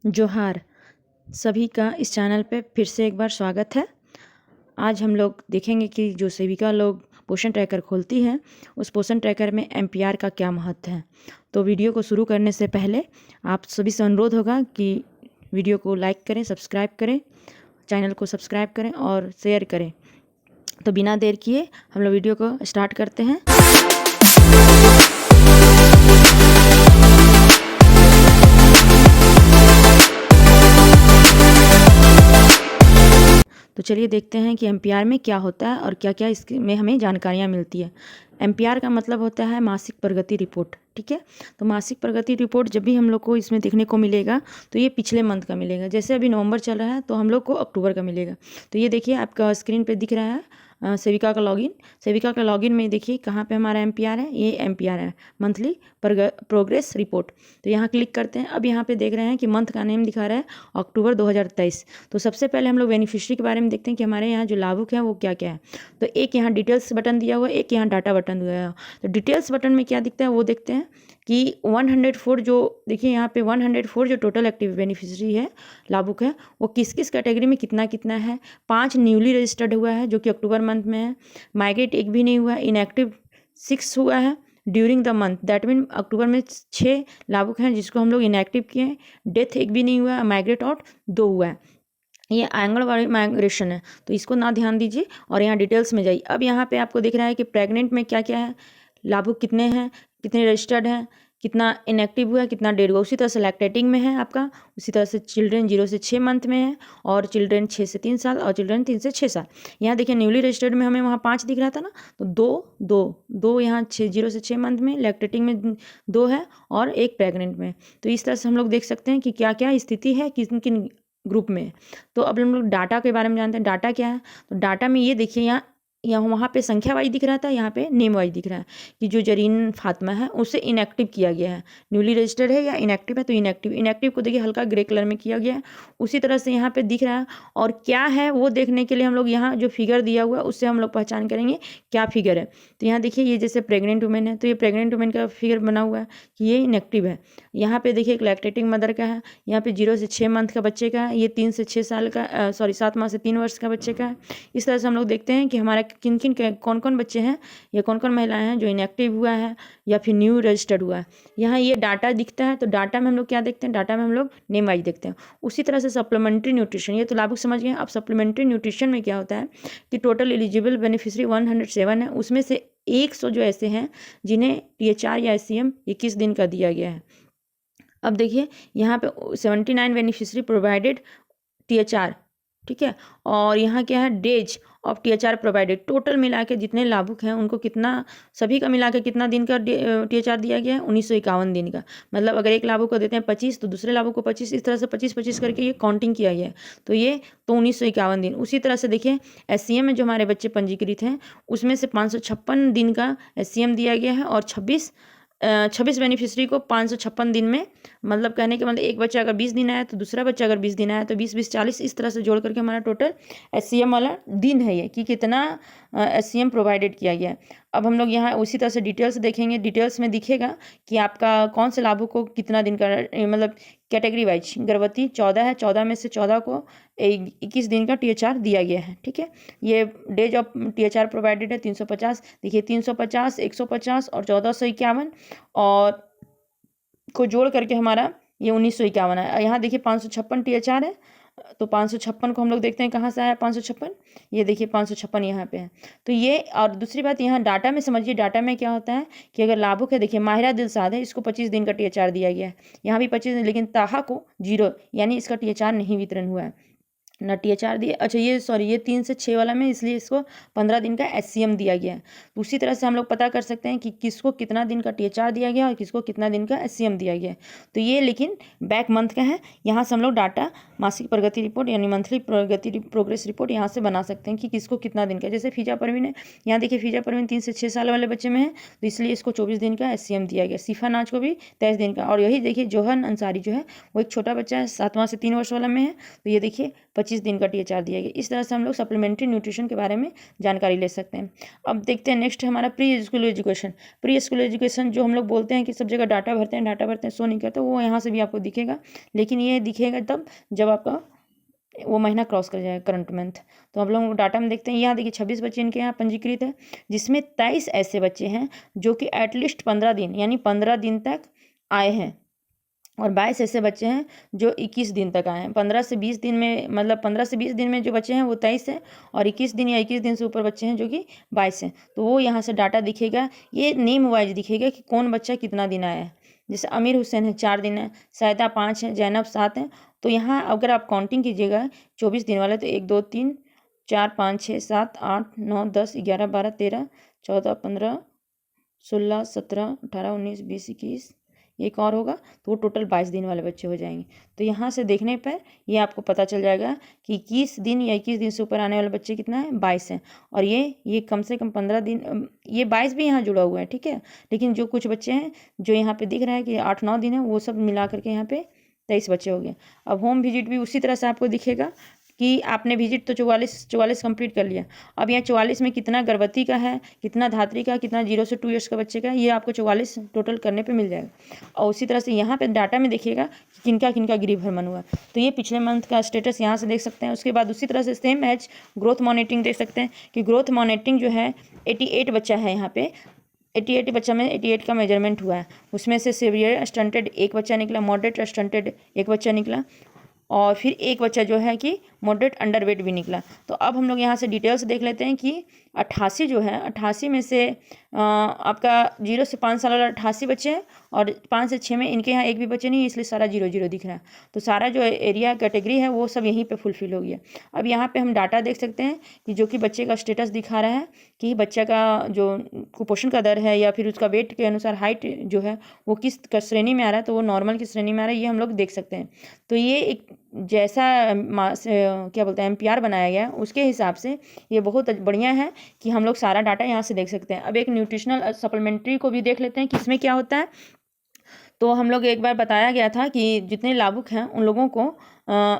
जोहार सभी का इस चैनल पे फिर से एक बार स्वागत है। आज हम लोग देखेंगे कि जो सेविका लोग पोषण ट्रैकर खोलती हैं उस पोषण ट्रैकर में एमपीआर का क्या महत्व है। तो वीडियो को शुरू करने से पहले आप सभी से अनुरोध होगा कि वीडियो को लाइक करें, सब्सक्राइब करें, चैनल को सब्सक्राइब करें और शेयर करें। तो बिना देर किए हम लोग वीडियो को स्टार्ट करते हैं। तो चलिए देखते हैं कि एमपीआर में क्या होता है और क्या क्या इसमें हमें जानकारियाँ मिलती है। एमपीआर का मतलब होता है मासिक प्रगति रिपोर्ट। ठीक है, तो मासिक प्रगति रिपोर्ट जब भी हम लोग को इसमें देखने को मिलेगा तो ये पिछले मंथ का मिलेगा। जैसे अभी नवंबर चल रहा है तो हम लोग को अक्टूबर का मिलेगा। तो ये देखिए आपका स्क्रीन पे दिख रहा है सेविका का लॉगिन। सेविका का लॉगिन में देखिए कहाँ पे हमारा एमपीआर है, ये एमपीआर है मंथली प्रोग्रेस रिपोर्ट। तो यहाँ क्लिक करते हैं। अब यहाँ पे देख रहे हैं कि मंथ का नेम दिखा रहा है अक्टूबर 2023। तो सबसे पहले हम लोग बेनिफिशियरी के बारे में देखते हैं कि हमारे यहाँ जो लाभुक हैं वो क्या क्या है। तो एक यहाँ डिटेल्स बटन दिया हुआ है, एक यहाँ डाटा बटन दिया हुआ है। तो डिटेल्स बटन में क्या दिखता है वो देखते हैं कि 104 जो देखिए यहाँ पे 104 जो टोटल एक्टिव बेनिफिशियरी है, लाभुक है, वो किस किस कैटेगरी में कितना कितना है। 5 न्यूली रजिस्टर्ड हुआ है जो कि अक्टूबर मंथ में है। माइग्रेट एक भी नहीं हुआ है। इनएक्टिव 6 हुआ है during the month, that mean October में 6 लाभुक हैं जिसको हम लोग इनएक्टिव किए हैं। डेथ एक भी नहीं हुआ है। माइग्रेट आउट 2 हुआ है। ये आंगनवाड़ी माइग्रेशन है तो इसको ना ध्यान दीजिए और यहाँ डिटेल्स में जाइए। अब यहाँ पे आपको दिख रहा है कि प्रेग्नेंट में क्या क्या है, लाभुक कितने हैं, कितने रजिस्टर्ड हैं, कितना इनएक्टिव हुआ है, कितना डेड हुआ। उसी तरह से लैक्टेटिंग में है आपका। उसी तरह से चिल्ड्रेन 0 से 6 मंथ में है और चिल्ड्रेन 6 से 3 साल और चिल्ड्रेन 3 से 6 साल। यहाँ देखिए न्यूली रजिस्टर्ड में हमें वहाँ 5 दिख रहा था ना, तो दो यहाँ 0 से 6 मंथ में, लैक्टेटिंग में 2 है और एक प्रेग्नेंट में। तो इस तरह से हम लोग देख सकते हैं कि क्या क्या स्थिति है किन किन ग्रुप में। तो अब हम लोग डाटा के बारे में जानते हैं। डाटा क्या है, तो डाटा में ये देखिए यहाँ वहाँ पे संख्या वाइज दिख रहा था, यहाँ पे नेम वाइज दिख रहा है कि जो जरीन फातिमा है उसे इनएक्टिव किया गया है। न्यूली रजिस्टर्ड है या इनएक्टिव है, तो इनएक्टिव को देखिए हल्का ग्रे कलर में किया गया है। उसी तरह से यहाँ पे दिख रहा है और क्या है वो देखने के लिए हम लोग यहाँ जो फिगर दिया हुआ है उससे हम लोग पहचान करेंगे क्या फिगर है। तो यहाँ देखिए ये जैसे प्रेग्नेंट वुमेन है तो ये प्रेग्नेंट वुमेन का फिगर बना हुआ है कि ये इनएक्टिव है। यहाँ पे देखिए एक लैक्टेटिंग मदर का है, यहाँ पे 0 से 6 मंथ का बच्चे का है, ये 3 से 6 साल का 7 माह से 3 वर्ष का बच्चे का है। इस तरह से हम लोग देखते हैं कि हमारा किन किन कौन कौन बच्चे हैं या कौन कौन महिलाएं हैं जो इनएक्टिव हुआ है या फिर न्यू रजिस्टर्ड हुआ है। यहाँ ये डाटा दिखता है। तो डाटा में हम लोग क्या देखते हैं, डाटा में हम लोग नेम वाइज देखते हैं। उसी तरह से सप्लीमेंट्री न्यूट्रिशन, ये तो लाभुक समझ गए। अब सप्लीमेंट्री न्यूट्रिशन में क्या होता है कि टोटल एलिजिबल बेनिफिशियरी 107 है, उसमें से 100 जो ऐसे हैं जिन्हें THR या SCM 21 दिन का दिया गया है। अब देखिए यहाँ पे 79 बेनिफिशियरी प्रोवाइडेड THR, ठीक है, और यहाँ क्या है days of THR provided. Total मिला के जितने लाभुक हैं उनको कितना, सभी का मिला के कितना दिन का THR दिया गया है, 1951 दिन का। मतलब अगर एक लाभुक को देते हैं 25 तो दूसरे लाभुक को 25, इस तरह से 25-25 करके ये काउंटिंग किया गया है। तो ये तो 1951 दिन। उसी तरह से देखिए SCM में जो हमारे बच्चे पंजीकृत हैं उसमें से 556 दिन का SCM दिया गया है और 26 बेनिफिशियरी को 556 दिन में, मतलब कहने के मतलब एक बच्चा अगर 20 दिन आया तो दूसरा बच्चा अगर 20 दिन आया तो 20-20 40, इस तरह से जोड़ करके हमारा टोटल SCM वाला दिन है ये कि कितना SCM प्रोवाइडेड किया गया है। अब हम लोग यहाँ उसी तरह से डिटेल्स देखेंगे। डिटेल्स में दिखेगा कि आपका कौन से लाभुक को कितना दिन का, मतलब कैटेगरी वाइज। गर्भवती 14 है, 14 में से 14 को 21 दिन का THR दिया गया है। ठीक है, ये डेज ऑफ THR प्रोवाइडेड है 350। देखिए 350, 150 और 1451 और को जोड़ करके हमारा ये 1951 है। यहाँ देखिए 556 THR है, तो 556 को हम लोग देखते हैं कहाँ से आया 556। ये देखिए 556 यहाँ पे है। तो ये, और दूसरी बात यहाँ डाटा में समझिए, डाटा में क्या होता है कि अगर लाभुक है, देखिए माहिरा दिलसाद है, इसको 25 दिन का THR दिया गया है, यहाँ भी 25 दिन, लेकिन ताहा को 0, यानी इसका THR नहीं वितरण हुआ है ना, THR दिए। अच्छा ये सॉरी, ये 3 से 6 वाला में, इसलिए इसको 15 दिन का SCM दिया गया है। तो उसी तरह से हम लोग पता कर सकते हैं कि किसको कितना दिन का THR दिया गया और किसको कितना दिन का SCM दिया गया है। तो ये लेकिन बैक मंथ का है। यहाँ से हम लोग डाटा मासिक प्रगति रिपोर्ट यानी मंथली प्रगति प्रोग्रेस रिपोर्ट यहाँ से बना सकते हैं कि किसको कितना दिन का। जैसे फीजा परवीन है, यहाँ देखिए फीजा परवीन 3 से 6 साल वाले बच्चे में है तो इसलिए इसको 24 दिन का SCM दिया गया। सिफा नाज को भी 23 दिन का। और यही देखिए जोहन अंसारी जो है वो एक छोटा बच्चा है, 7 माह से 3 वर्ष वाला में है, तो ये देखिए 25 25 दिन का THR दिया गया। इस तरह से हम लोग सप्लीमेंट्री न्यूट्रिशन के बारे में जानकारी ले सकते हैं। अब देखते हैं नेक्स्ट हमारा pre school education. Pre school education जो हम लोग बोलते हैं कि सब जगह डाटा भरते हैं शो नहीं करते, वो यहाँ से भी आपको दिखेगा, लेकिन ये दिखेगा तब जब आपका वो महीना क्रॉस कर जाएगा, करंट मंथ। तो हम लोग डाटा में देखते हैं, यहाँ देखिए 26 बच्चे इनके यहाँ पंजीकृत है, जिसमें 23 ऐसे बच्चे हैं जो कि एटलीस्ट 15 दिन यानी 15 दिन तक आए हैं, और 22 ऐसे बच्चे हैं जो 21 दिन तक आए हैं। 15 से 20 दिन में, मतलब 15 से 20 दिन में जो बच्चे हैं वो 23 हैं, और 21 दिन या 21 दिन से ऊपर बच्चे हैं जो कि 22 हैं। तो वो यहाँ से डाटा दिखेगा, ये नेम वाइज दिखेगा कि कौन बच्चा कितना दिन आया है। जैसे अमीर हुसैन है 4 दिन है, सैदा 5 है, जैनब 7 है। तो यहाँ अगर आप काउंटिंग कीजिएगा 24 दिन वाले, तो 1 2 3 4 5 6 7 8 9 10 11 12 13 14 15 16 17 18 19 20 21, एक और होगा, तो वो टोटल 22 दिन वाले बच्चे हो जाएंगे। तो यहाँ से देखने पर ये आपको पता चल जाएगा कि 21 दिन या 21 दिन से ऊपर आने वाले बच्चे कितना है, 22 हैं। और ये कम से कम 15 दिन, ये 22 भी यहाँ जुड़ा हुआ है, ठीक है। लेकिन जो कुछ बच्चे हैं जो यहाँ पे दिख रहा है कि 8-9 दिन है, वो सब मिला करके यहाँ पे 23 बच्चे हो गए। अब होम विजिट भी उसी तरह से आपको दिखेगा कि आपने विजिट तो 44 कंप्लीट कर लिया। अब यहाँ 44 में कितना गर्भवती का है, कितना धात्री का, कितना 0 से 2 ईयर्स का बच्चे का, ये आपको 44 टोटल करने पे मिल जाएगा। और उसी तरह से यहाँ पे डाटा में देखिएगा कि किनका किनका गृह भ्रमण हुआ। तो ये पिछले मंथ का स्टेटस यहाँ से देख सकते हैं। उसके बाद उसी तरह से सेम एज ग्रोथ मॉनिटरिंग देख सकते हैं कि ग्रोथ मॉनिटरिंग जो है 88 बच्चा है यहाँ पे, 88 बच्चा में 88 का मेजरमेंट हुआ है। उसमें से सीवियर स्टंटेड एक बच्चा निकला, मॉडरेट स्टंटेड एक बच्चा निकला, और फिर एक बच्चा जो है कि मॉडरेट अंडरवेट भी निकला। तो अब हम लोग यहाँ से डिटेल्स देख लेते हैं कि 88 जो है, 88 में से आपका 0 से 5 साल वाला 88 बच्चे हैं, और 5 से 6 में इनके यहाँ एक भी बच्चे नहीं, इसलिए सारा 0-0 दिख रहा है। तो सारा जो एरिया कैटेगरी है वो सब यहीं पे फुलफिल हो गया। अब यहाँ पे हम डाटा देख सकते हैं कि जो कि बच्चे का स्टेटस दिखा रहा है कि बच्चा का जो कुपोषण का दर है या फिर उसका वेट के अनुसार हाइट जो है वो किस श्रेणी में आ रहा है, तो वो नॉर्मल की श्रेणी में आ रहा है, ये हम लोग देख सकते हैं। तो ये एक जैसा क्या बोलते हैं MPR बनाया गया, उसके हिसाब से ये बहुत बढ़िया है कि हम लोग सारा डाटा यहाँ से देख सकते हैं। अब एक न्यूट्रिशनल सप्लीमेंट्री को भी देख लेते हैं कि इसमें क्या होता है। तो हम लोग एक बार बताया गया था कि जितने लाभुक हैं उन लोगों को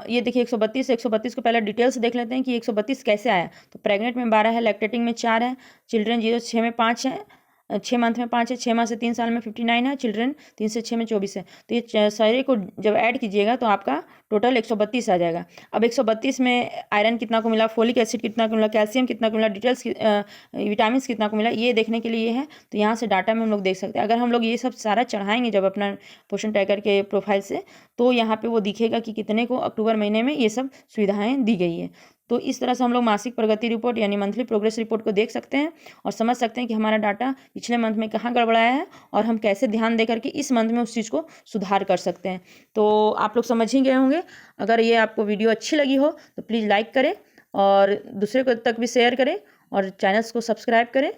ये देखिए 132 को पहले डिटेल्स देख लेते हैं कि 132 कैसे आया। तो प्रेग्नेंट में 12 है, लैक्टेटिंग में 4 है, चिल्ड्रन 0 से 6 में 5 है, 6 मंथ में 5 है, 6 माह से 3 साल में 59 है, चिल्ड्रन 3 से 6 में 24 है। तो ये सारे को जब ऐड कीजिएगा तो आपका टोटल 132 आ जाएगा। अब 132 में आयरन कितना को मिला, फोलिक एसिड कितना को मिला, कैल्शियम कितना को मिला, डिटेल्स विटामिन कितना को मिला, ये देखने के लिए है। तो यहाँ से डाटा में हम लोग देख सकते हैं। अगर हम लोग ये सब सारा चढ़ाएंगे जब अपना पोषण ट्रैकर के प्रोफाइल से, तो यहाँ पे वो दिखेगा कि कितने को अक्टूबर महीने में ये सब सुविधाएँ दी गई है। तो इस तरह से हम लोग मासिक प्रगति रिपोर्ट यानी मंथली प्रोग्रेस रिपोर्ट को देख सकते हैं और समझ सकते हैं कि हमारा डाटा पिछले मंथ में कहाँ गड़बड़ाया है और हम कैसे ध्यान देकर के इस मंथ में उस चीज़ को सुधार कर सकते हैं। तो आप लोग समझ ही गए होंगे। अगर ये आपको वीडियो अच्छी लगी हो तो प्लीज़ लाइक करें और दूसरे को तक भी शेयर करें और चैनल्स को सब्सक्राइब करें।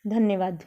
धन्यवाद।